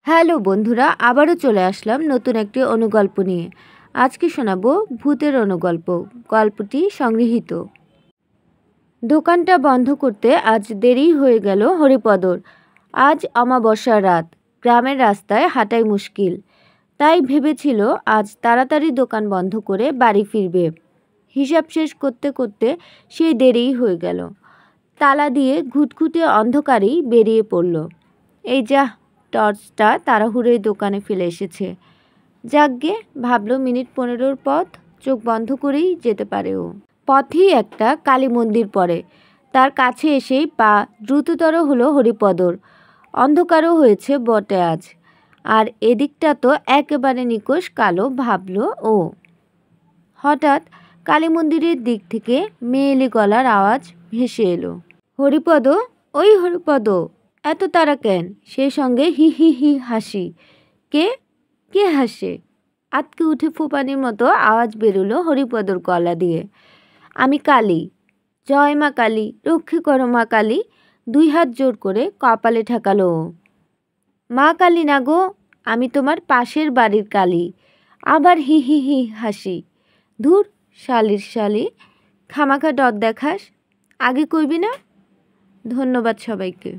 Hello বন্ধুরা, আবারও চলে আসলাম নতুন একটি অনুগল্প নিয়ে। আজকে শোনাবো ভূতের অনুগল্প। গল্পটি সংগৃহীত। দোকানটা বন্ধ করতে আজ দেরি হয়ে গেল হরিপদর। আজ অমাবস্যার রাত, গ্রামের রাস্তায় হাঁটাই মুশকিল। তাই ভেবেছিল আজ তাড়াতাড়ি দোকান বন্ধ করে বাড়ি ফিরবে। হিসাব শেষ করতে করতে সেই দেরিই হয়ে গেল। তালা দিয়ে ঘুটঘুটে অন্ধকারেই বেরিয়ে পড়ল। এই যা, টর্চটা তাড়াহুড়োয় দোকানে ফেলে এসেছে। যাকগে, ভাবল মিনিট 15 পথ, চোখ বন্ধ করেই যেতে পারে ও। পথেই একটা কালী মন্দির পড়ে। তার কাছে এসেই পা দ্রুততর হলো হরিপদর। অন্ধকারও হয়েছে বটে আজ, আর এদিকটা তো একেবারে নিকষ কালো, ভাবল ও। হঠাৎ কালী মন্দিরের দিক থেকে মেয়েলি গলার আওয়াজ ভেসে এলো। হরিপদ, ওই হরিপদ, এত তাড়া কেন? সেই সঙ্গে হি হি হি হাসি। কে কে হাসে? আতকে উঠে ফোপানির মতো আওয়াজ বেরোলো হরিপদর গলা দিয়ে। আমি কালী। জয় মা কালী, রক্ষে করো মা কালী। 2 হাত জোর করে কপালে ঠেকালো ও। মা কালী না গো, আমি তোমার পাশের বাড়ির কালী। আবার হি হি হি হাসি। ধুর, শালির শালি, খামাখা ডর দেখাস। আগে কইবি না? ধন্যবাদ সবাইকে।